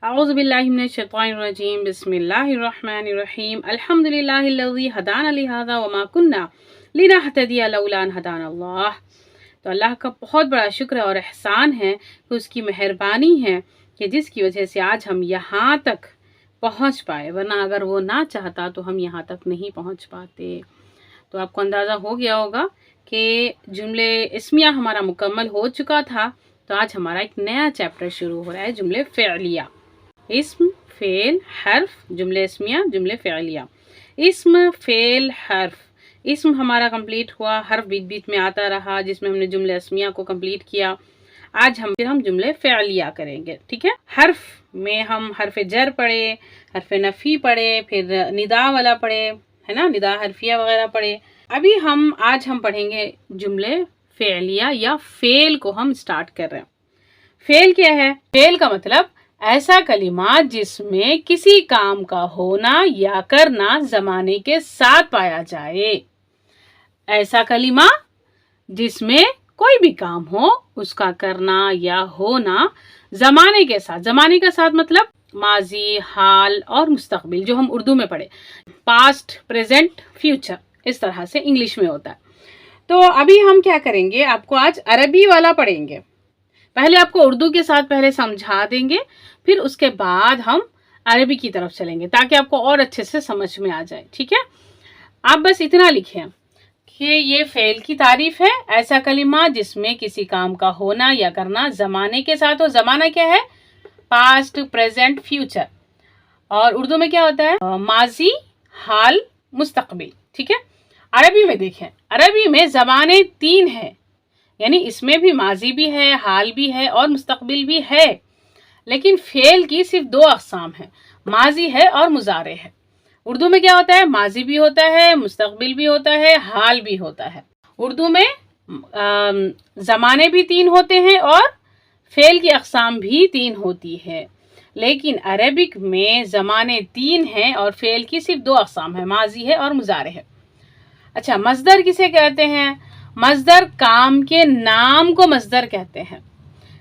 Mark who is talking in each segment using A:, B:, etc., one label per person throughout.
A: أعوذ بالله من الشيطان الرجيم بسم الله الرحمن الرحيم الحمد لله الذي هدانا لهذا وما كنا لنهتدي لولا أن هدانا الله۔ تو اللہ کا بہت بڑا شکر اور احسان ہے کہ اس کی مہربانی ہے کہ جس کی وجہ سے آج ہم یہاں تک پہنچ پائے، ورنہ اگر وہ نہ چاہتا تو ہم یہاں تک نہیں پہنچ پاتے۔ تو آپ کو اندازہ ہو گیا ہوگا کہ جملے اسمیہ ہمارا مکمل ہو چکا تھا، تو آج ہمارا ایک نیا چیپٹر شروع ہو رہا ہے، جملے فعلیہ۔ اسم، فعل، حرف، جملے اسمیہ، جملے فعلیہ۔ اسم، فعل، حرف۔ اسم ہمارا کمپلیٹ ہوا، حرف بیچ بیچ میں آتا رہا جس میں ہم نے جملے اسمیہ کو کمپلیٹ کیا۔ آج ہم جملے فعلیہ کریں گے، ٹھیک ہے۔ حرف میں ہم حرف جر پڑھے، حرف نفی پڑھے، پھر ندا والا پڑھے، ہے نا، ندا حرفیہ وغیرہ پڑھے۔ ابھی آج ہم پڑھیں گے جملے فعلیہ یا فعل کو ہم سٹارٹ کر رہے ہیں۔ فعل کیا ہے؟ فعل کا مطلب ایسا کلمہ جس میں کسی کام کا ہونا یا کرنا زمانے کے ساتھ پایا جائے۔ ایسا کلمہ جس میں کوئی بھی کام ہو، اس کا کرنا یا ہونا زمانے کے ساتھ۔ زمانے کا ساتھ مطلب ماضی، حال اور مستقبل، جو ہم اردو میں پڑھے، پاسٹ، پریزنٹ، فیوچر، اس طرح سے انگلش میں ہوتا ہے۔ تو ابھی ہم کیا کریں گے، آپ کو آج عربی والا پڑھیں گے۔ پہلے آپ کو اردو کے ساتھ پہلے سمجھا دیں گے، پھر اس کے بعد ہم عربی کی طرف چلیں گے تاکہ آپ کو اور اچھے سے سمجھ میں آ جائے، ٹھیک ہے۔ آپ بس اتنا لکھیں کہ یہ فعل کی تعریف ہے، ایسا کلمہ جس میں کسی کام کا ہونا یا کرنا زمانے کے ساتھ ہو۔ زمانہ کیا ہے؟ Past, present, future. اور اردو میں کیا ہوتا ہے؟ ماضی، حال، مستقبل، ٹھیک ہے۔ عربی میں دیکھیں، عربی میں زمانے 3 ہیں، یعنی اس میں بھی ماضی بھی ہے، حال بھی ہے اور مستقبل بھی ہے، لیکن فعل کی صرف 2 اقسام ہیں، ماضی ہے اور مضارع ہے۔ اردو میں کیا ہوتا ہے؟ ماضی بھی ہوتا ہے، مستقبل بھی ہوتا ہے، حال بھی ہوتا ہے۔ اردو میں زمانے بھی 3 ہوتے ہیں اور فعل کی اقسام بھی 3 ہوتی ہے، لیکن عربک میں زمانے 3 ہیں اور فعل کی صرف 2 اقسام ہیں، ماضی ہے اور مضارع ہے۔ اچھا، مصدر کسے کہتے ہیں؟ مصدر کام کے نام کو مصدر کہتے ہیں۔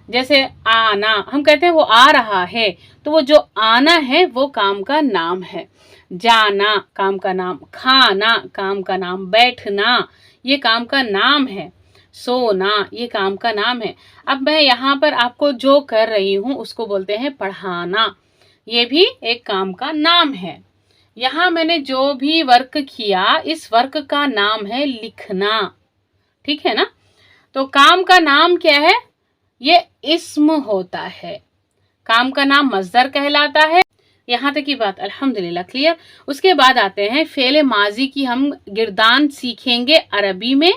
A: جیسے آنا، ہم کہتے ہیں وہ آ رہا ہے، تو وہ جو آنا ہے وہ کام کا نام ہے۔ جانا کام کا نام، کھانا کام کا نام، بیٹھنا یہ کام کا نام ہے، سونا یہ کام کا نام ہے۔ اب میں یہاں پر آپ کو جو کر رہی ہوں اس کو بولتے ہیں پڑھانا، یہ بھی ایک کام کا نام ہے۔ یہاں میں نے جو بھی ورک کیا، اس ورک کا نام ہے لکھنا، ٹھیک ہے نا۔ تو کام کا نام کیا ہے؟ یہ اسم ہوتا ہے، کام کا نام مصدر کہلاتا ہے۔ یہاں تک کی بات الحمدللہ کلیئر۔ اس کے بعد آتے ہیں فعل ماضی کی ہم گردان سیکھیں گے عربی میں،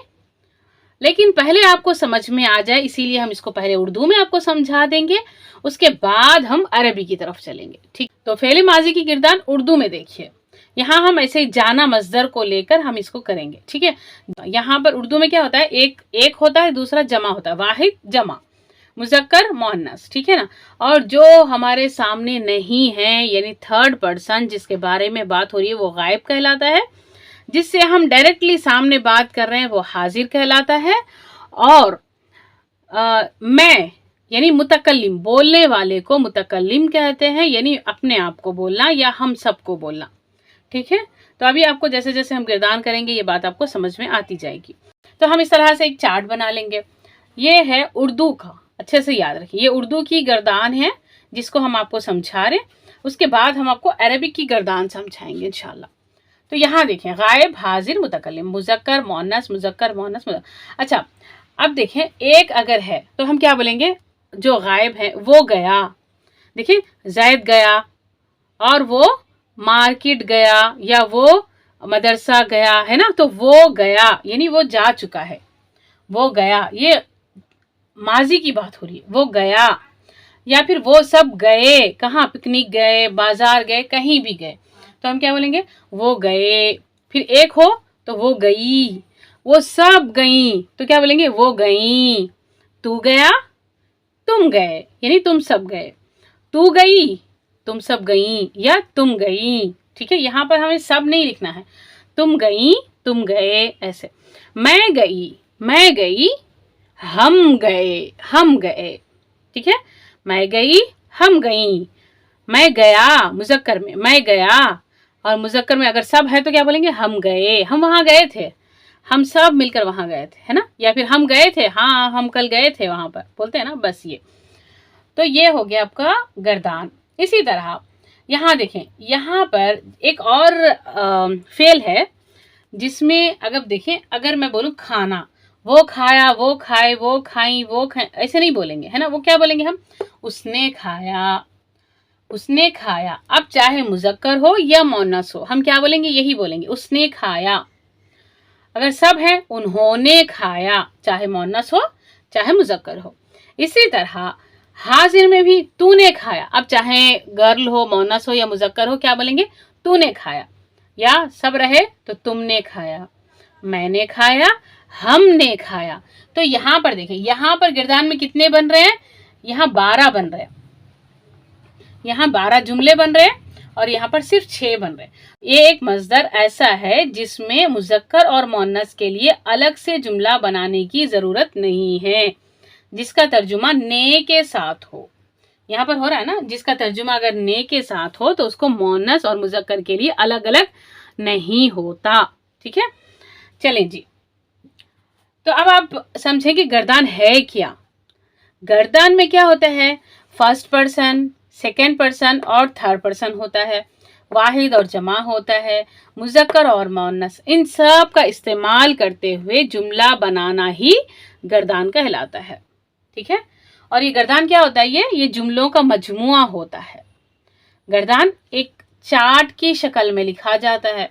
A: لیکن پہلے آپ کو سمجھ میں آ جائے اسی لیے ہم اس کو پہلے اردو میں آپ کو سمجھا دیں گے، اس کے بعد ہم عربی کی طرف چلیں گے، ٹھیک۔ تو فعل ماضی کی گردان اردو میں دیکھیے، یہاں ہم ایسے جانا مصدر کو لے کر ہم اس کو کریں گے، ٹھیک ہے۔ یہاں پر اردو میں کیا ہوتا ہے؟ ایک ہوتا ہے، دوسرا جمع ہوتا ہے، واحد جمع، مذکر مؤنث، ٹھیک ہے نا۔ اور جو ہمارے سامنے نہیں ہے، یعنی 3rd پرسن جس کے بارے میں بات ہو رہی ہے، وہ غائب کہلاتا ہے۔ جس سے ہم ڈائریکٹلی سامنے بات کر رہے ہیں وہ حاضر کہلاتا ہے۔ اور میں یعنی متکلم، بولنے والے کو متکلم کہتے ہیں، یعنی اپنے آپ کو بولنا یا ہم سب کو بولنا، ٹھیک ہے۔ تو ابھی آپ کو جیسے جیسے ہم گردان کریں گے یہ بات آپ کو سمجھ میں آتی جائے گی۔ تو ہم اس طرح سے ایک چارٹ بنا لیں گے، یہ ہے اردو کا، اچھے سے یاد رکھیے، یہ اردو کی گردان ہے جس کو ہم آپ کو سمجھا رہے ہیں۔ اس کے بعد ہم آپ کو عربک کی گردان سمجھائیں گے انشاءاللہ۔ تو یہاں دیکھیں، غائب، حاضر، متکلم، مذکر مؤنث، مذکر مؤنث۔ اچھا، اب دیکھیں ایک اگر ہے تو ہم کیا بولیں گے؟ جو غائب ہے وہ گیا، دیکھیں زید گیا، اور وہ مارکیٹ گیا یا وہ مدرسہ گیا، ہے نا، تو وہ گیا یعنی وہ جا چکا ہے، وہ گیا، یہ ماضی کی بات ہو رہی ہے، وہ گیا۔ یا پھر وہ سب گئے، کہاں؟ پکنک گئے، بازار گئے، کہیں بھی گئے، تو ہم کیا بولیں گے؟ وہ گئے۔ پھر ایک ہو تو وہ گئی، وہ سب گئیں، تو کیا بولیں گے؟ وہ گئیں۔ تو گیا، تم گئے، یعنی تم سب گئے۔ تو گئی، تم سب گئیں یا تم گئیں، ٹھیک ہے۔ یہاں پر ہمیں سب نہیں لکھنا ہے، تم گئیں، تم گئے، ایسے۔ میں گئی، ہم گئے، ٹھیک ہے۔ میں گئی، ہم گئیں، मैं गया, मुज़क्कर में मैं गया, और मुज़क्कर में अगर सब है तो क्या बोलेंगे, हम गए, हम वहाँ गए थे, हम सब मिलकर वहाँ गए थे, है ना। या फिर हम गए थे, हाँ हम कल गए थे वहाँ पर, बोलते हैं ना, बस ये। तो ये हो गया आपका गर्दान। इसी तरह यहाँ देखें, यहाँ पर एक और फेल है जिसमें अगर देखें, अगर मैं बोलूँ खाना, वो खाया, वो खाए, वो खाई, वो खाए, ऐसे नहीं बोलेंगे, है ना। वो क्या बोलेंगे हम, उसने खाया, उसने खाया। अब चाहे मुज़क्कर हो या मुअन्नस हो, हम क्या बोलेंगे, यही बोलेंगे, उसने खाया। अगर सब है, उन्होंने खाया, चाहे मुअन्नस हो चाहे मुज़क्कर हो। इसी तरह हाजिर में भी तूने खाया, अब चाहे गर्ल हो, मुअन्नस हो या मुज़क्कर हो, क्या बोलेंगे, तूने खाया। या सब रहे तो तुमने खाया, मैंने खाया, हमने खाया। तो यहाँ पर देखें, यहाँ पर गिरदान में कितने बन रहे हैं, यहाँ 12 बन रहे हैं, यहाँ 12 जुमले बन रहे हैं, और यहाँ पर सिर्फ 6 बन रहे हैं। ये एक मज़दर ऐसा है जिसमें मुज़क्कर और मुअन्नस के लिए अलग से जुमला बनाने की ज़रूरत नहीं है, जिसका तर्जुमा ने के साथ हो। यहाँ पर हो रहा है ना, जिसका तर्जुमा अगर ने के साथ हो तो उसको मुअन्नस और मुज़क्कर के लिए अलग अलग नहीं होता। ठीक है, चलें जी। तो अब आप समझें कि गर्दान है क्या। गर्दान में क्या होता है, फर्स्ट पर्सन, सेकेंड पर्सन और थर्ड पर्सन होता है, वाहिद और जमा होता है, मुज़क्कर और मुअन्नस, इन सब का इस्तेमाल करते हुए जुमला बनाना ही गर्दान कहलाता है। ठीक है, और ये गर्दान क्या होता है, ये जुमलों का मजमुआ होता है। गर्दान एक चार्ट की शक्ल में लिखा जाता है।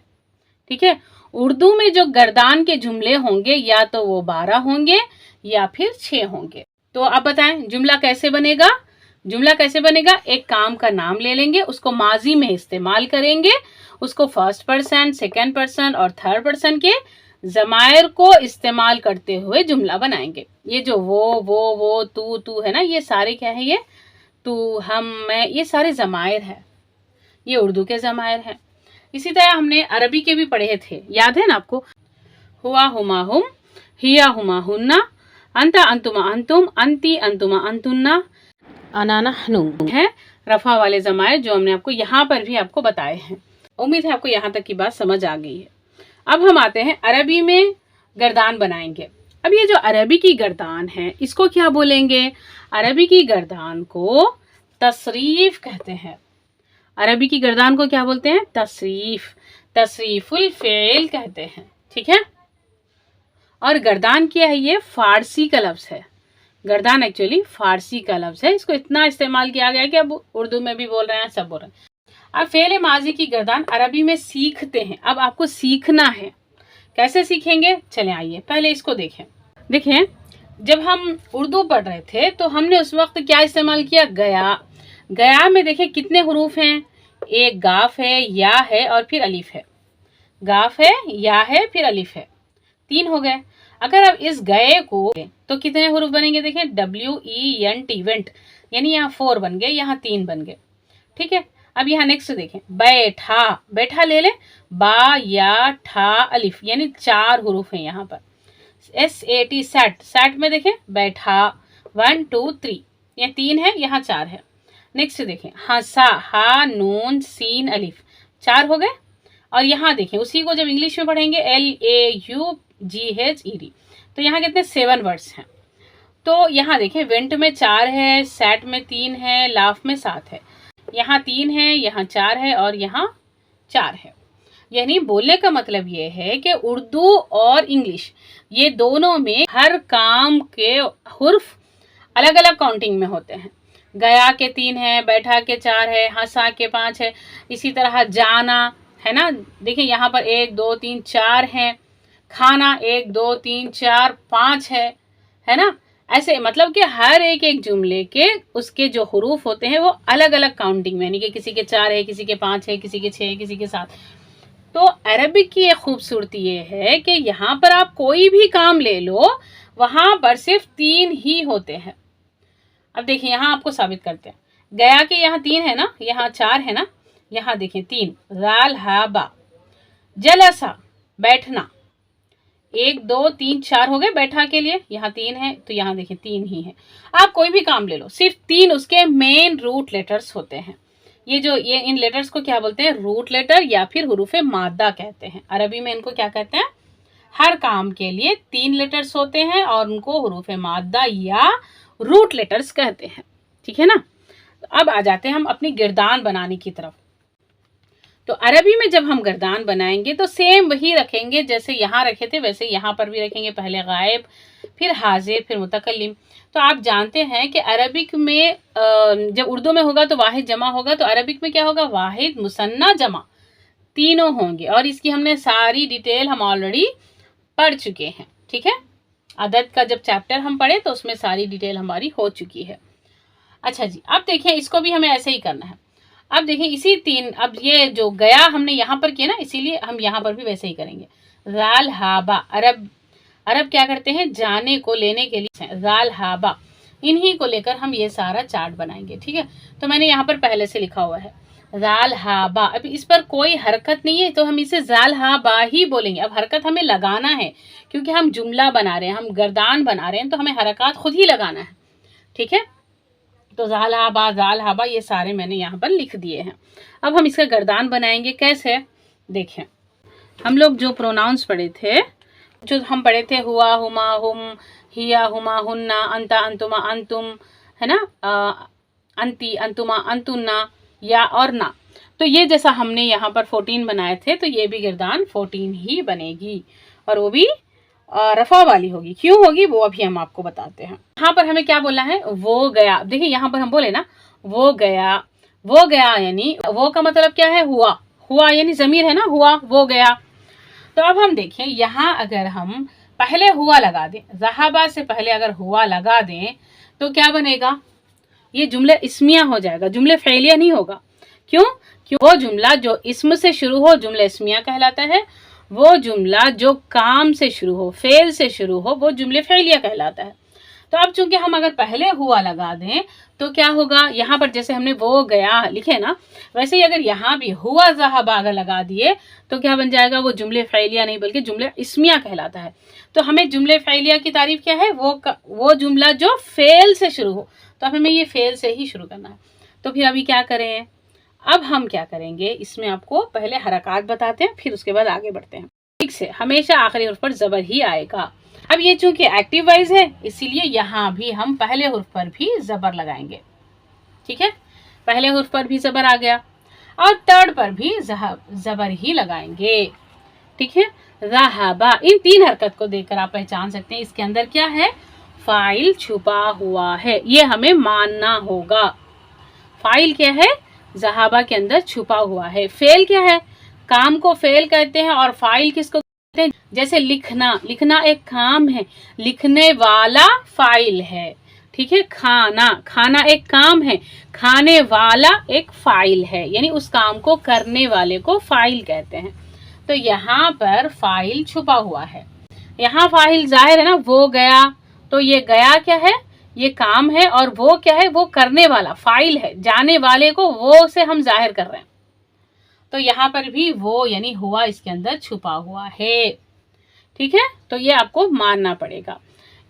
A: ठीक है, उर्दू में जो गर्दान के जुमले होंगे या तो वो 12 होंगे या फिर 6 होंगे। तो अब बताएं जुमला कैसे बनेगा। जुमला कैसे बनेगा, एक काम का नाम ले लेंगे, उसको माजी में इस्तेमाल करेंगे, उसको फर्स्ट पर्सन, सेकेंड पर्सन और थर्ड पर्सन के ज़मायर को इस्तेमाल करते हुए जुमला बनाएंगे। ये जो वो तू है ना, ये सारे क्या है, ये तू, हम, मैं, ये सारे ज़मायर हैं, ये उर्दू के ज़मायर हैं। इसी तरह हमने अरबी के भी पढ़े थे, याद है ना आपको, हुआ हुमा हुम, हिया हुमा हुन्ना, अंता अंतुमा अंतुम, अंती अंतुमा अंतुन्ना, अना नहनु है रफा वाले ज़मायर जो हमने आपको यहाँ पर भी आपको बताए हैं। उम्मीद है आपको यहाँ तक की बात समझ आ गई है। अब हम आते हैं अरबी में गर्दान बनाएंगे। अब ये जो अरबी की गर्दान है इसको क्या बोलेंगे, अरबी की गर्दान को तसरीफ कहते हैं। अरबी की गर्दान को क्या बोलते हैं, तसरीफ, तसरीफुल फ़ेल कहते हैं। ठीक है, और गर्दान क्या है, ये फारसी का लफ्ज़ है। गर्दान एक्चुअली फारसी का लफ्ज़ है, इसको इतना इस्तेमाल किया गया कि अब उर्दू में भी बोल रहे हैं, सब बोल रहे हैं। अब फ़ेल माजी की गर्दान अरबी में सीखते हैं। अब आपको सीखना है, कैसे सीखेंगे, चलें आइए पहले इसको देखें। देखें, जब हम उर्दू पढ़ रहे थे तो हमने उस वक्त क्या इस्तेमाल किया, गया। गया में देखें कितने हरूफ हैं, एक गाफ है, या है और फिर अलिफ है। गाफ है, या है, फिर अलिफ है, 3 हो गए। अगर अब इस गए को तो कितने हरूफ बनेंगे, देखें WENT, वेंट, यानी यहाँ 4 बन गए, यहाँ 3 बन गए। ठीक है, अब यहाँ नेक्स्ट देखें, बैठा, बैठा ले लें, बा या ठा अलिफ, यानी 4 हरूफ हैं यहाँ पर। SAT, सैट, सैट में देखें बैठा, 1 2 3, यहाँ 3 है, यहाँ 4 है। नेक्स्ट देखें, हंसा, हा नून सीन अलिफ, 4 हो गए। और यहाँ देखें उसी को जब इंग्लिश में पढ़ेंगे LAUGHED, तो यहाँ कितने 7 वर्ड्स हैं। तो यहाँ देखें वेंट में 4 है, सैट में 3 है, लाफ में 7 है, यहाँ 3 है, यहाँ 4 है और यहाँ 4 है। यानी बोलने का मतलब ये है कि उर्दू और इंग्लिश ये दोनों में हर काम के हुर्फ अलग अलग काउंटिंग में होते हैं। गया के 3 है, बैठा के 4 है, हंसा के 5 है, इसी तरह जाना है ना, देखिए यहाँ पर 1 2 3 4 है, खाना 1 2 3 4 5 है ना। ऐसे मतलब कि हर एक जुमले के उसके जो हुरूफ होते हैं वो अलग अलग काउंटिंग में, यानी कि किसी के 4 है, किसी के 5 है, किसी के 6 है, किसी के 7। तो अरबिक की एक खूबसूरती ये है कि यहाँ पर आप कोई भी काम ले लो वहाँ पर सिर्फ 3 ही होते हैं। अब देखिए यहाँ आपको साबित करते हैं, गया के यहाँ 3 है ना, यहाँ 4 है ना, यहाँ देखिए 3, राल हा बा। जलसा, बैठना, 1 2 3 4 हो गए बैठा के लिए, यहाँ 3 है तो यहाँ देखिए 3 ही है। आप कोई भी काम ले लो, सिर्फ 3 उसके मेन रूट लेटर्स होते हैं। ये इन लेटर्स को क्या बोलते हैं, रूट लेटर या फिर हुरूफ मादा कहते हैं। अरबी में इनको क्या कहते हैं, हर काम के लिए 3 लेटर्स होते हैं और उनको हुरूफ मादा या रूट लेटर्स कहते हैं। ठीक है ना। अब आ जाते हैं हम अपनी गिरदान बनाने की तरफ। तो अरबी में जब हम गर्दान बनाएंगे तो सेम वही रखेंगे जैसे यहाँ रखे थे, वैसे यहाँ पर भी रखेंगे। पहले गायब, फिर हाजिर, फिर मुतकल्लिम। तो आप जानते हैं कि अरबिक में जब उर्दू में होगा तो वाहिद जमा होगा, तो अरबिक में क्या होगा, वाहिद मुसन्ना जमा तीनों होंगे। और इसकी हमने सारी डिटेल हम ऑलरेडी पढ़ चुके हैं। ठीक है, अदद का जब चैप्टर हम पढ़े तो उसमें सारी डिटेल हमारी हो चुकी है। अच्छा जी, अब देखिए इसको भी हमें ऐसे ही करना है। अब देखिए इसी 3, अब ये जो गया हमने यहाँ पर किया ना, इसीलिए हम यहाँ पर भी वैसे ही करेंगे। जाल हाबा, अरब क्या करते हैं, जाने को लेने के लिए जाल हाबा, इन्हीं को लेकर हम ये सारा चार्ट बनाएंगे। ठीक है, तो मैंने यहाँ पर पहले से लिखा हुआ है जाल हाबा। अब इस पर कोई हरकत नहीं है तो हम इसे जाल हाबा ही बोलेंगे। अब हरकत हमें लगाना है क्योंकि हम जुमला बना रहे हैं, हम गर्दान बना रहे हैं, तो हमें हरकत खुद ही लगाना है। ठीक है, तो जाल हाबा ये सारे मैंने यहाँ पर लिख दिए हैं। अब हम इसका गर्दान बनाएंगे कैसे, देखें। हम लोग जो प्रोनाउंस पढ़े थे, जो हम पढ़े थे हुआ, हुमा, हुम, हिया, हुमा, हुन्ना, अंता, अंतुमा, अंतुम, है ना, अंती, अंतुमा, अंतुन्ना, या और ना। तो ये जैसा हमने यहाँ पर 14 बनाए थे, तो ये भी गर्दान 14 ही बनेगी और वो भी रफा वाली होगी। क्यों होगी वो अभी हम आपको बताते हैं। यहाँ पर हमें क्या बोला है, वो गया। देखिए यहाँ पर हम बोले ना वो गया, वो गया यानी वो का मतलब क्या है, हुआ, हुआ यानी जमीर है ना, हुआ, वो गया। तो अब हम देखें यहाँ अगर हम पहले हुआ लगा दें, ज़हाबा से पहले अगर हुआ लगा दें तो क्या बनेगा, ये जुमले इस्मिया हो जाएगा, जुमले फ़ेलिया नहीं होगा। क्यों, वो जुमला जो इस्म से शुरू हो जुमला इस्मिया कहलाता है, वो जुमला जो काम से शुरू हो, फेल से शुरू हो, वो जुमले फ़ेलिया कहलाता है। तो अब चूंकि हम अगर पहले हुआ लगा दें तो क्या होगा, यहाँ पर जैसे हमने वो गया लिखे ना, वैसे ही अगर यहाँ भी हुआ ज़हाबा अगर लगा दिए तो क्या बन जाएगा, वो जुमले फ़ेलिया नहीं बल्कि जुमले इस्मिया कहलाता है। तो हमें जुमले फ़ेलिया की तारीफ क्या है, वो जुमला जो फेल से शुरू हो, तो अब हमें ये फेल से ही शुरू करना है। तो फिर अभी क्या करें, अब हम क्या करेंगे, इसमें आपको पहले हरकत बताते हैं फिर उसके बाद आगे बढ़ते हैं। ठीक से, हमेशा आखिरी हुर्फ पर ज़बर ही आएगा। अब ये चूंकि एक्टिव वाइज है इसीलिए यहाँ भी हम पहले हुर्फ पर भी ज़बर लगाएंगे। ठीक है, पहले हुर्फ पर भी ज़बर आ गया और थर्ड पर भी ज़बर ही लगाएंगे। ठीक है, ज़हाबा, इन 3 हरकत को देखकर आप पहचान सकते हैं इसके अंदर क्या है, फाइल छुपा हुआ है। ये हमें मानना होगा। फाइल क्या है, ज़हाबा के अंदर छुपा हुआ है। फेल क्या है, काम को फेल कहते हैं और फाइल किसको कहते हैं, जैसे लिखना, लिखना एक काम है, लिखने वाला फाइल है। ठीक है, खाना, खाना एक काम है, खाने वाला एक फाइल है, यानी उस काम को करने वाले को फाइल कहते हैं। तो यहाँ पर फाइल छुपा हुआ है, यहाँ फाइल जाहिर है ना, वो गया, तो ये गया क्या है, ये काम है, और वो क्या है, वो करने वाला फाइल है, जाने वाले को वो से हम जाहिर कर रहे हैं। तो यहाँ पर भी वो यानी हुआ इसके अंदर छुपा हुआ है। ठीक है, तो ये आपको मानना पड़ेगा,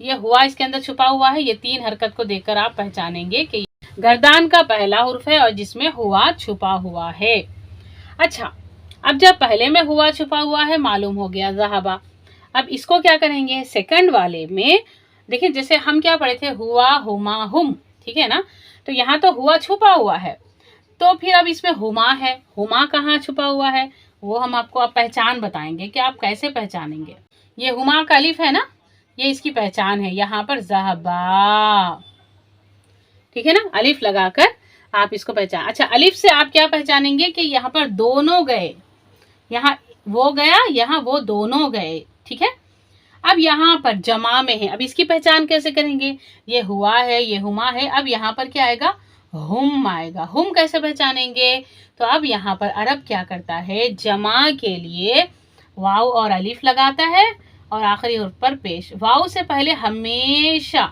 A: ये हुआ इसके अंदर छुपा हुआ है। ये 3 हरकत को देखकर आप पहचानेंगे कि गर्दान का पहला हुर्फ है और जिसमें हुआ छुपा हुआ है। अच्छा, अब जब पहले में हुआ छुपा हुआ है मालूम हो गया ज़हाबा, अब इसको क्या करेंगे, सेकंड वाले में देखिए जैसे हम क्या पढ़े थे, हुआ, हुमा, हुम। ठीक है ना, तो यहाँ तो हुआ छुपा हुआ है, तो फिर अब इसमें हुमा है, हुमा कहाँ छुपा हुआ है वो हम आपको अब पहचान बताएंगे कि आप कैसे पहचानेंगे। ये हुमा का अलिफ है ना, ये इसकी पहचान है, यहाँ पर ज़हाबा। ठीक है ना, अलिफ लगाकर आप इसको पहचान। अच्छा, अलिफ से आप क्या पहचानेंगे कि यहाँ पर दोनों गए, यहाँ वो गया, यहाँ वो दोनों गए। ठीक है, अब यहाँ पर जमा में है, अब इसकी पहचान कैसे करेंगे, ये हुआ है, ये हुमा है, अब यहाँ पर क्या आएगा, हुम आएगा। हुम कैसे पहचानेंगे, तो अब यहाँ पर अरब क्या करता है, जमा के लिए वाव और अलिफ लगाता है और आखिरी हुर्फ पर पेश, वाव से पहले हमेशा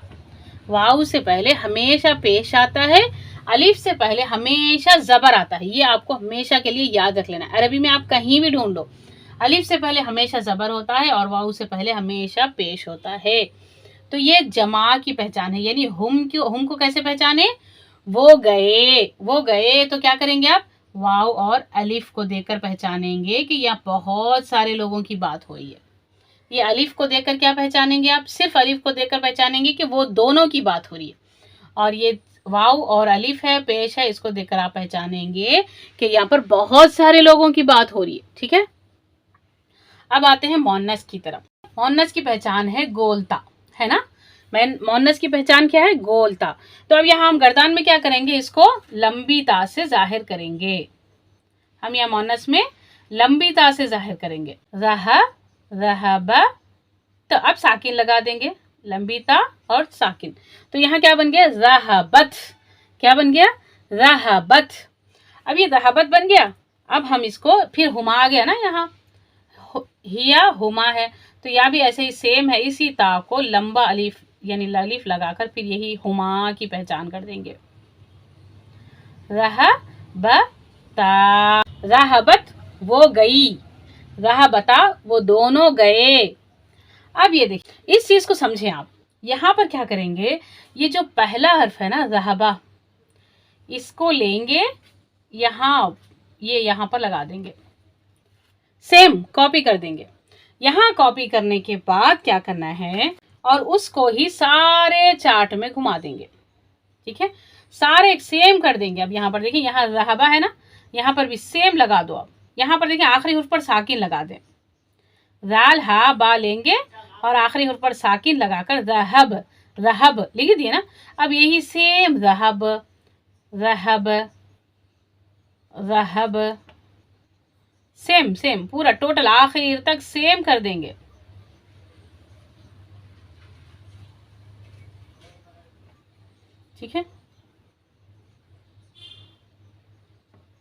A: पेश आता है, अलिफ से पहले हमेशा ज़बर आता है। ये आपको हमेशा के लिए याद रख लेना है, अरबी में आप कहीं भी ढूंढ लो, अलिफ से पहले हमेशा ज़बर होता है और वाव से पहले हमेशा पेश होता है। तो ये जमा की पहचान है, यानी हुम को कैसे पहचाने, वो गए, वो गए तो क्या करेंगे आप, वाव और अलिफ को देकर पहचानेंगे कि यहाँ बहुत सारे लोगों की बात हो रही है। ये अलिफ को देखकर क्या पहचानेंगे आप, सिर्फ अलिफ को देखकर पहचानेंगे कि वो दोनों की बात हो रही है। और ये वाव और अलिफ है, पेश है, इसको देखकर आप पहचानेंगे कि यहाँ पर बहुत सारे लोगों की बात हो रही है। ठीक है, अब आते हैं मोन्नस की तरफ। मोन्नस की पहचान है गोलता, है ना। मोन्नस की पहचान क्या है, गोलता। तो अब यहाँ हम गर्दान में क्या करेंगे, इसको लंबी ता से जाहिर करेंगे। हम यहाँ मोन्नस में लंबी ता से जाहिर करेंगे, रहब। तो अब साकिन लगा देंगे, लंबी ता और साकिन। तो यहाँ क्या बन गया, रहबत। क्या बन गया, रहबत। अब ये रहबत बन गया। अब हम इसको फिर हुमा आ गया ना, यहाँ हिया हुमा है, तो यहाँ भी ऐसे ही सेम है। इसी ता को लंबा अलिफ यानी अलिफ लगाकर फिर यही हुमा की पहचान कर देंगे। रहबता, रहबत वो गई, रहबता वो दोनों गए। अब ये देखिए, इस चीज को समझें आप। यहाँ पर क्या करेंगे, ये जो पहला हर्फ है ना रहबा, इसको लेंगे यहाँ, ये यहाँ पर लगा देंगे, सेम कॉपी कर देंगे। यहाँ कॉपी करने के बाद क्या करना है, और उसको ही सारे चार्ट में घुमा देंगे। ठीक है, सारे सेम कर देंगे। अब यहाँ पर देखिए, यहाँ रहबा है ना, यहाँ पर भी सेम लगा दो। अब यहाँ पर देखिए, आखिरी हुर्फ पर साकिन लगा दें, राल हा बा लेंगे और आखिरी हुर्फ पर साकिन लगाकर रहब, रहब लिख दिए ना। अब यही सेम रहब, रहब, रहब, सेम सेम पूरा टोटल आखिर तक सेम कर देंगे। ठीक है,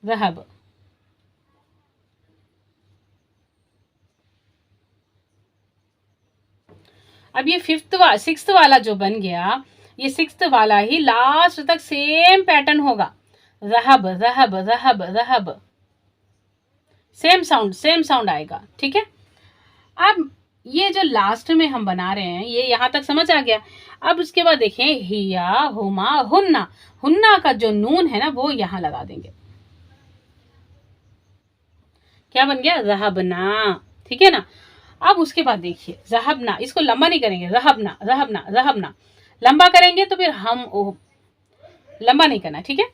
A: रहब। अब ये सिक्स्थ वाला जो बन गया, ये सिक्स्थ वाला ही लास्ट तक सेम पैटर्न होगा, रहब रहब रहब रहब, सेम साउंड आएगा। ठीक है, अब ये जो लास्ट में हम बना रहे हैं, ये यहाँ तक समझ आ गया। अब उसके बाद देखें, हिया हुमा हुन्ना, हुन्ना का जो नून है ना, वो यहाँ लगा देंगे। क्या बन गया, रहबना। ठीक है ना। अब उसके बाद देखिए, रहबना, इसको लंबा नहीं करेंगे, रहबना रहबना रहबना, लंबा करेंगे तो फिर हम लंबा नहीं करना। ठीक है,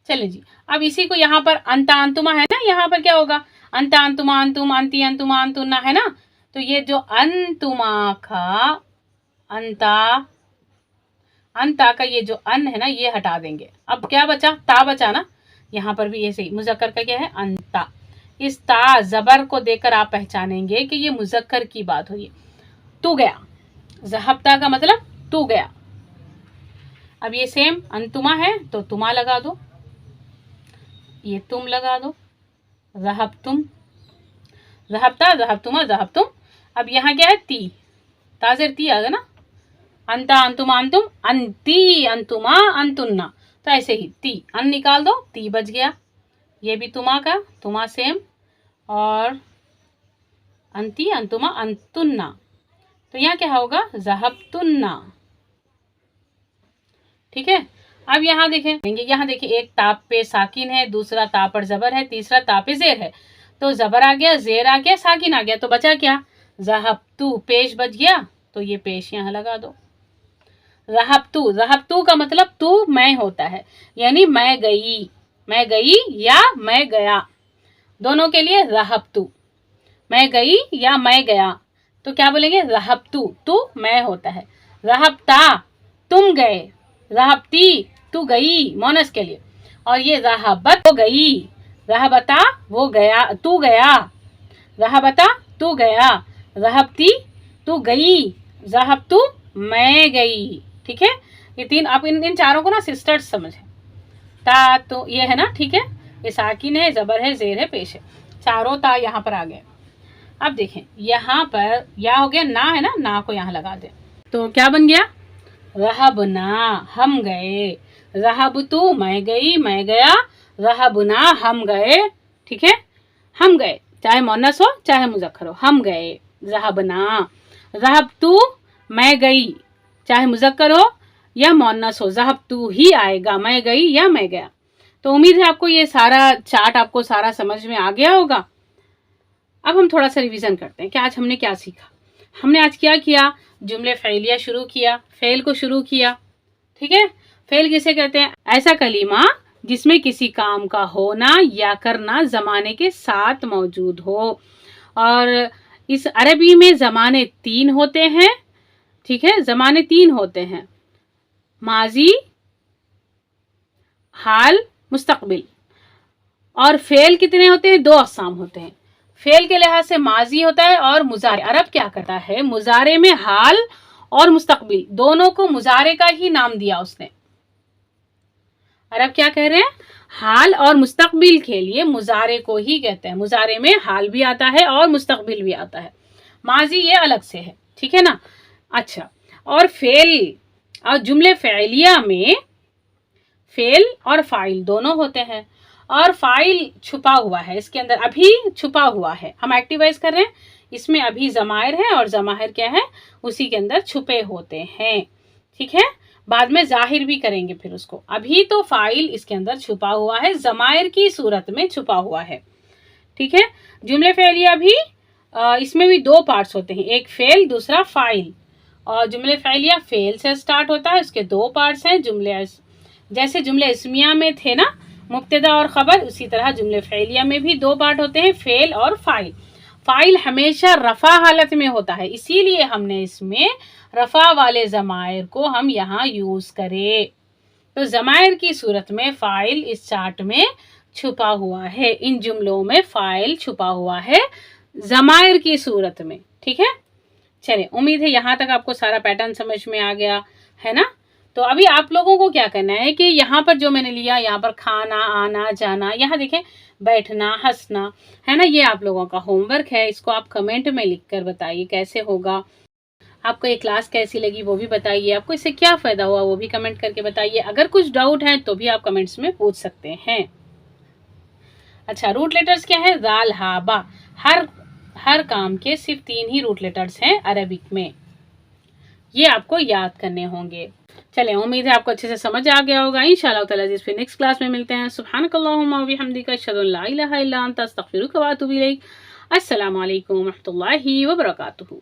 A: चलिए जी। अब इसी को यहाँ पर अंता अंतुमा है ना, यहाँ पर क्या होगा, अंता अंतुमा अंतुम अंती अंतुमा अंतुना, है ना। तो ये जो अंतुमा का अंता, अंता का ये जो अन है ना, ये हटा देंगे। अब क्या बचा, ता बचा ना। यहाँ पर भी ऐसे ही मुजक्कर का क्या है, अंता। इस ता जबर को देकर आप पहचानेंगे कि ये मुजक्कर की बात हुई। तू गया, ज़हबता का मतलब तू गया। अब ये सेम अंतुमा है तो तुमा लगा दो, ये तुम लगा दो, रहब तुम, रहबता रहब तुमा रहब तुम। अब यहाँ क्या है, ती, ताज़ेर ती आ गया ना, अंता अंतुमा अंतुम, अंती अंतुमा अंतुन्ना। तो ऐसे ही ती, अन निकाल दो, ती बच गया। ये भी तुमा का, तुमा सेम, और अंती अंतुमा अंतुन्ना। तो यहाँ क्या होगा, ज़हबतुन्ना। ठीक है, अब यहाँ देखें, यहाँ देखिए, एक ताप पे साकिन है, दूसरा ता पर जबर है, तीसरा ता पे जेर है। तो जबर आ गया, जेर आ गया, साकिन आ गया, तो बचा क्या, ज़हबतु, पेश बच गया। तो ये पेश यहाँ लगा दो। रहबतु, रहबतु का मतलब तू मैं होता है, यानी मैं गई, मैं गई या मैं गया, दोनों के लिए रहबतु, मैं गई या मैं गया। तो क्या बोलेंगे, रहबतु, तू मैं होता है, रहबता तुम गए, रहबती तू गई मोनस के लिए, और ये रहबत वो गई, रहबता वो गया, तू गया, रहबता तू गया, रहबती तू गई, रहबतु मैं गई। ठीक है, ये तीन आप इन चारों को ना सिस्टर्स समझें। ता तो ये है ना, ठीक है, ये साकिन है, जबर है, जेर है, पेश है, चारों ता यहाँ पर आ गए। अब देखें, यहाँ पर या हो गया, ना है ना को यहाँ लगा दे, तो क्या बन गया, रहबना हम गए, रहबतु मैं गई मैं गया, रहबना हम गए। ठीक है, हम गए, चाहे मोनस हो चाहे मुजक्कर हो, हम गए, रहबना। रहबतु मैं गई, चाहे मुजक्कर हो یا مونس ہو، ذہبتو ہی آئے گا، میں گئی یا میں گیا. تو امید ہے آپ کو یہ سارا چارٹ آپ کو سارا سمجھ میں آ گیا ہوگا. اب ہم تھوڑا سا ریویژن کرتے ہیں کہ آج ہم نے کیا سیکھا. ہم نے آج کیا کیا؟ جملے فعلیہ شروع کیا، فعل کو شروع کیا. ٹھیک ہے، فعل کسے کہتے ہیں؟ ایسا کلمہ جس میں کسی کام کا ہونا یا کرنا زمانے کے ساتھ موجود ہو. اور اس عربی میں زمانے 3 ہوتے ہیں. ٹھیک ہے، زمانے 3 ہوتے ہیں: ماضی، حال، مستقبل. اور فعل کتنے ہوتے ہیں؟ 2 اقسام ہوتے ہیں. فعل کے لحاظ سے ماضی ہوتا ہے اور مضارع. عرب کیا کرتا ہے؟ مضارع میں حال اور مستقبل دونوں کو مضارع کا ہی نام دیا اس نے. عرب کیا کہہ رہے ہیں؟ حال اور مستقبل کے لیے مضارع کو ہی کہتے ہیں. مضارع میں حال بھی آتا ہے اور مستقبل بھی آتا ہے. ماضی یہ الگ سے ہے. ٹھیک ہے نا. اچھا، اور فعل اور جملے فعلیہ میں فعل اور فاعل دونوں ہوتے ہیں. اور فاعل چھپا ہوا ہے اس کے اندر، ابھی چھپا ہوا ہے. ہم ایکٹیوائز کر رہے ہیں، اس میں ابھی ضمائر ہے اور ضمائر کیا ہے؟ اسی کے اندر چھپے ہوتے ہیں. ٹھیک ہے، بعد میں ظاہر بھی کریں گے پھر اس کو. ابھی تو فاعل اس کے اندر چھپا ہوا ہے، ضمائر کی صورت میں چھپا ہوا ہے. ٹھیک ہے، جملے فعلیہ بھی اس میں بھی 2 پارٹس ہوتے ہیں، ایک فعل دوسرا فاعل. اور جملے فعلیہ فعل سے سٹارٹ ہوتا ہے، اس کے 2 پارٹس ہیں. جیسے جملے اسمیہ میں تھے نا، مبتدا اور خبر، اسی طرح جملے فعلیہ میں بھی 2 پارٹ ہوتے ہیں، فعل اور فاعل. فاعل ہمیشہ رفع حالت میں ہوتا ہے، اسی لیے ہم نے اس میں رفع والے ضمائر کو ہم یہاں یوز کرے. تو ضمائر کی صورت میں فاعل اس چارٹ میں چھپا ہوا ہے. ان جملوں میں فاعل چھپا ہوا ہے ضمائر کی صورت میں. ٹھیک ہے، چلے امید ہے یہاں تک آپ کو سارا پیٹرن سمجھ میں آ گیا ہے نا. تو ابھی آپ لوگوں کو کیا کرنا ہے کہ یہاں پر جو میں نے لیا، یہاں پر کھانا، آنا، جانا، یہاں دیکھیں بیٹھنا، ہنسنا ہے نا، یہ آپ لوگوں کا ہوم ورک ہے. اس کو آپ کمنٹ میں لکھ کر بتائیے کیسے ہوگا. آپ کو یہ کلاس کیسی لگی وہ بھی بتائیے. آپ کو اس سے کیا فائدہ ہوا وہ بھی کمنٹ کر کے بتائیے. اگر کچھ ڈاؤٹ ہے تو بھی آپ کمنٹس میں پوچھ سکتے ہیں. اچھا، روٹ لیٹرز کیا ہے؟ ذال، ہا، با. ہر کام کے صرف 3 ہی روٹ لیٹرز ہیں عربک میں. یہ آپ کو یاد کرنے ہوں گے. چلیں امید ہے آپ کو اچھے سے سمجھ آ گیا ہوگا. انشاءاللہ تعالی پھر نیکسٹ کلاس میں ملتے ہیں. سبحانک اللہم و بحمدک، اشہد ان لا الہ الا انت، استغفرک و اتوب الیک. السلام علیکم و رحمۃ اللہ وبرکاتہ.